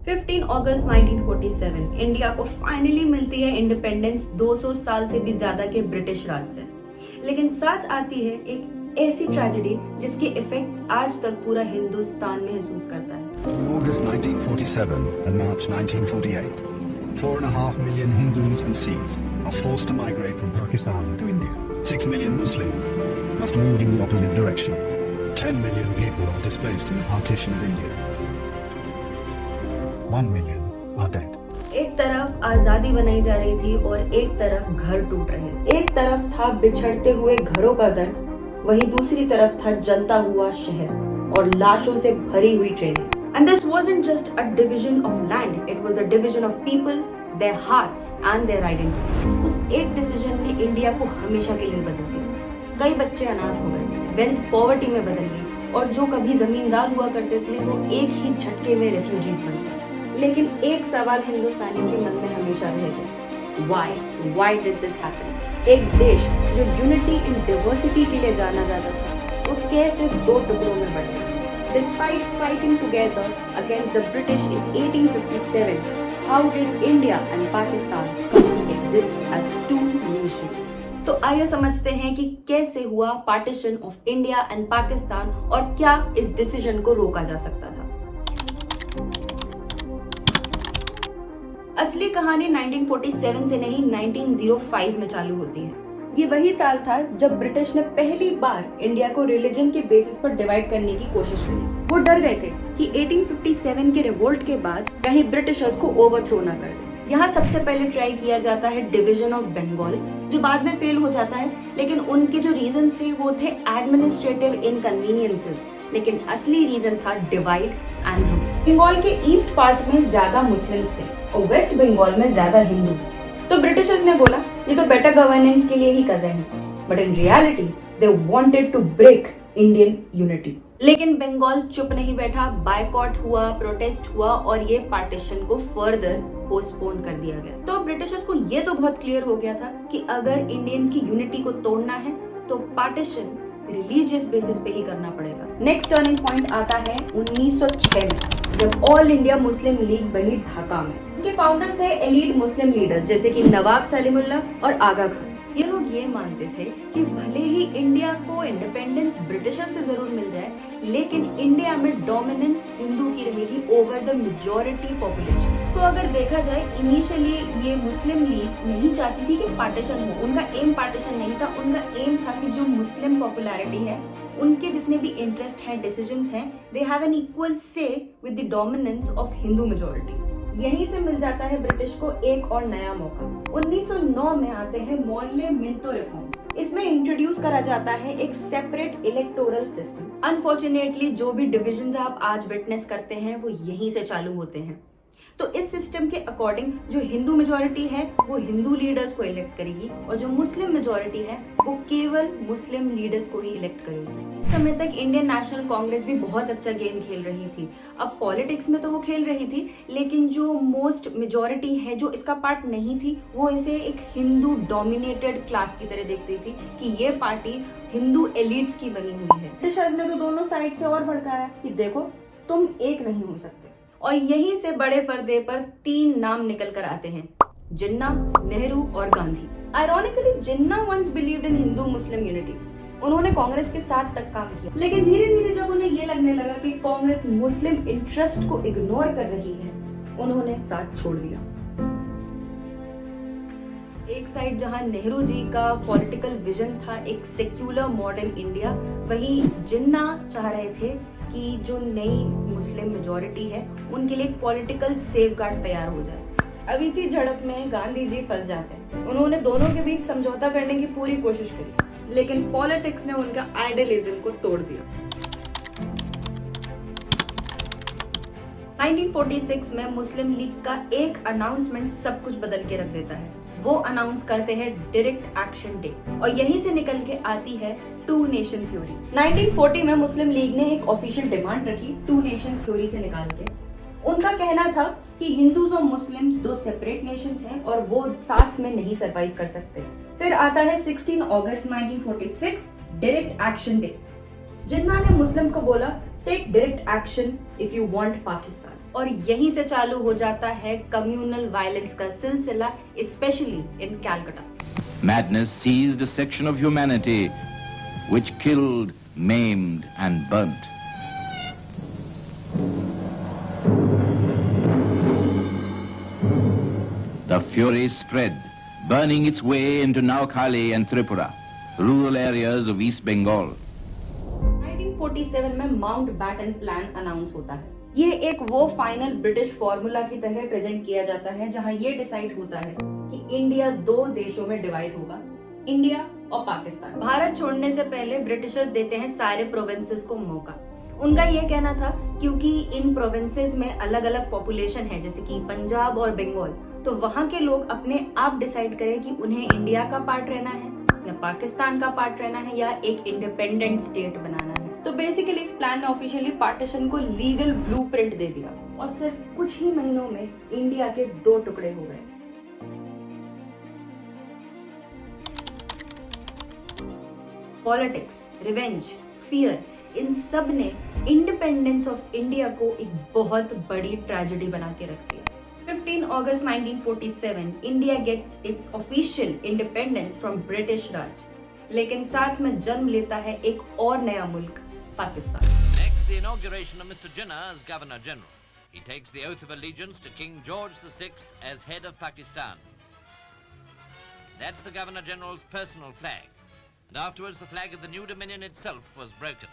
15 अगस्त 1947 इंडिया को फाइनली मिलती है इंडिपेंडेंस 200 साल से भी ज्यादा के ब्रिटिश राज से। लेकिन साथ आती है एक ऐसी ट्रेजेडी जिसके इफेक्ट्स आज तक पूरा हिंदुस्तान महसूस करता है। August 1947 and March 1948, 4.5 million Hindus and Sikhs are forced to migrate from Pakistan to India. 6 million Muslims must move in the opposite direction. 10 million people are displaced in the partition of India. 1 million are dead. एक तरफ आजादी बनाई जा रही थी और एक तरफ घर टूट रहे थे। एक तरफ था बिछड़ते हुए घरों का दर्द, वहीं दूसरी तरफ था जलता हुआ शहर और लाशों से भरी हुई ट्रेनें। And this wasn't just a division of land, it was a division of people, their hearts and their identities. उस एक डिसीजन ने इंडिया को हमेशा के लिए बदल दिया। कई बच्चे अनाथ हो गए, वेल्थ पॉवर्टी में बदल गई और जो कभी जमींदार हुआ करते थे वो एक ही झटके में रेफ्यूजीज बन गए। लेकिन एक सवाल हिंदुस्तानियों के मन में हमेशा रहेगा, Why did this happen? एक देश जो यूनिटी इन डिवर्सिटी के लिए जाना जाता था, वो कैसे दो टुकड़ों में बट गया? Despite fighting together against the British in 1857, how did India and Pakistan come to exist as two nations? तो आइए समझते हैं कि कैसे हुआ partition of India and Pakistan और क्या इस डिसीजन को रोका जा सकता था। असली कहानी 1947 से नहीं 1905 में चालू होती है। ये वही साल था जब ब्रिटिश ने पहली बार इंडिया को रिलीजन के बेसिस पर डिवाइड करने की कोशिश करी। वो डर गए थे कि 1857 के रिवोल्ट के बाद कहीं ब्रिटिशर्स को ओवरथ्रो ना कर दे। यहाँ सबसे पहले ट्राई किया जाता है डिवीजन ऑफ बंगाल, जो बाद में फेल हो जाता है, लेकिन उनके जो रीजंस थे वो थे एडमिनिस्ट्रेटिव इनकन्वीनियंसेस, लेकिन असली रीजन था डिवाइड एंड रूल। बंगाल के ईस्ट पार्ट में ज्यादा मुस्लिम्स थे और वेस्ट बंगाल में ज्यादा हिंदूज। तो ब्रिटिशर्स ने बोला ये तो बेटर गवर्नेंस के लिए ही कर रहे हैं, but in reality they wanted to break Indian unity. लेकिन बंगाल चुप नहीं बैठा, बायकॉट हुआ, प्रोटेस्ट हुआ और ये पार्टीशन को फर्दर पोस्टपोन कर दिया गया। तो ब्रिटिशर्स को ये तो बहुत क्लियर हो गया था कि अगर इंडियंस की यूनिटी को तोड़ना है तो पार्टीशन रिलीजियस बेसिस पे ही करना पड़ेगा। नेक्स्ट टर्निंग पॉइंट आता है 1906 में, जब ऑल इंडिया मुस्लिम लीग बनी ढाका में। इसके फाउंडर्स थे एलीट मुस्लिम लीडर्स जैसे कि नवाब सलीमुल्लाह और आगा खान। ये लोग ये मानते थे कि भले ही इंडिया को इंडिपेंडेंस ब्रिटिशर्स से जरूर मिल जाए, लेकिन इंडिया में डोमिनेंस हिंदू की रहेगी ओवर द मेजॉरिटी पॉपुलेशन। तो अगर देखा जाए इनिशियली ये मुस्लिम लीग नहीं चाहती थी कि पार्टीशन हो, उनका एम पार्टीशन नहीं था। उनका एम था कि जो मुस्लिम पॉपुलैरिटी है, उनके जितने भी इंटरेस्ट हैं, डिसीजंस हैं, दे हैव एन इक्वल से with the dominance of Hindu majority. यहीं से मिल जाता है ब्रिटिश को एक और नया मौका। 1909 में आते हैं मॉर्ले मिंटो रिफॉर्म्स। इसमें इंट्रोड्यूस करा जाता है एक सेपरेट इलेक्टोरल सिस्टम। अनफॉर्चुनेटली जो भी डिविजन्स आप आज विटनेस करते हैं वो यहीं से चालू होते हैं। तो इस सिस्टम के अकॉर्डिंग जो हिंदू मेजॉरिटी है वो हिंदू लीडर्स को इलेक्ट करेगी और जो मुस्लिम मेजॉरिटी है वो केवल मुस्लिम लीडर्स को ही इलेक्ट करेगी। इस समय तक इंडियन नेशनल कांग्रेस भी बहुत अच्छा गेम खेल रही थी। अब पॉलिटिक्स में तो वो खेल रही थी, लेकिन जो मोस्ट मेजॉरिटी है जो इसका पार्ट नहीं थी, वो इसे एक हिंदू डोमिनेटेड क्लास की तरह देखती थी कि ये पार्टी हिंदू एलिट्स की बनी हुई है। ब्रिटिशर्स ने तो दोनों साइड से और भड़काया कि देखो तुम एक नहीं हो सकते। और यहीं से बड़े पर्दे पर 3 नाम निकल कर आते हैं, जिन्ना, नेहरू और Gandhi. Ironically Jinnah once believed in Hindu Muslim unity. उन्होंने कांग्रेस के साथ तक काम किया, लेकिन धीरे धीरे जब उन्हें ये लगने लगा कि कांग्रेस मुस्लिम इंटरेस्ट को इग्नोर कर रही है, उन्होंने साथ छोड़ दिया। एक साइड जहां नेहरू जी का पॉलिटिकल विजन था एक सेक्युलर मॉडर्न इंडिया, वहीं जिन्ना चाह रहे थे कि जो नई मुस्लिम मेजॉरिटी है उनके लिए एक पॉलिटिकल सेफगार्ड तैयार हो जाए। अब इसी झड़प में गांधी जी फंस जाते हैं। उन्होंने दोनों के बीच समझौता करने की पूरी कोशिश करी, लेकिन पॉलिटिक्स ने उनका आइडियलिज्म को तोड़ दिया। 1946 में मुस्लिम लीग का एक अनाउंसमेंट सब कुछ बदल के रख देता है। वो अनाउंस करते हैं डायरेक्ट एक्शन डे और यहीं से निकल के आती है टू नेशन थ्योरी। 1940 में मुस्लिम लीग ने एक ऑफिशियल डिमांड रखी टू नेशन थ्योरी से निकाल के। उनका कहना था कि हिंदूज और मुस्लिम 2 सेपरेट नेशंस हैं और वो साथ में नहीं सरवाइव कर सकते। फिर आता है 16 अगस्त 1946 डायरेक्ट एक्शन डे। जिन्ना ने मुस्लिम्स को बोला take direct action if you want Pakistan. और यहीं से चालू हो जाता है कम्युनल वायलेंस का सिलसिला, specially in Calcutta. Madness seized a section of humanity which killed, maimed and burnt. The fury spread, burning its way into Noakhali and Tripura, rural areas of East Bengal. 1947 में माउंट बैटन प्लान अनाउंस होता है। ये एक वो final British formula की तरह present किया जाता है जहां ये डिसाइड होता है कि इंडिया 2 देशों में डिवाइड होगा, इंडिया और पाकिस्तान। भारत छोड़ने से पहले ब्रिटिशर्स देते हैं सारे प्रोविंसेस को मौका। उनका ये कहना था क्योंकि इन प्रोविंसेस में अलग अलग पॉपुलेशन है, जैसे कि पंजाब और बंगाल, तो वहां के लोग अपने आप डिसाइड करें कि उन्हें इंडिया का पार्ट रहना है या पाकिस्तान का पार्ट रहना है या एक इंडिपेंडेंट स्टेट बनाना है। तो बेसिकली इस प्लान ने ऑफिशियली पार्टीशन को लीगल ब्लूप्रिंट दे दिया और सिर्फ कुछ ही महीनों में इंडिया के 2 टुकड़े हो गए। पॉलिटिक्स, रिवेंज, फियर, इन सब ने इंडिपेंडेंस ऑफ इंडिया को एक बहुत बड़ी ट्रेजेडी बना के रख दिया। 15 अगस्त 1947 India gets its official independence from British Raj, लेकिन साथ में जन्म लेता है एक और नया मुल्क, Pakistan. Next, the inauguration of Mr. Jinnah as Governor General. He takes the oath of allegiance to King George VI as head of Pakistan. That's the Governor General's personal flag. And afterwards, the flag of the new dominion itself was broken.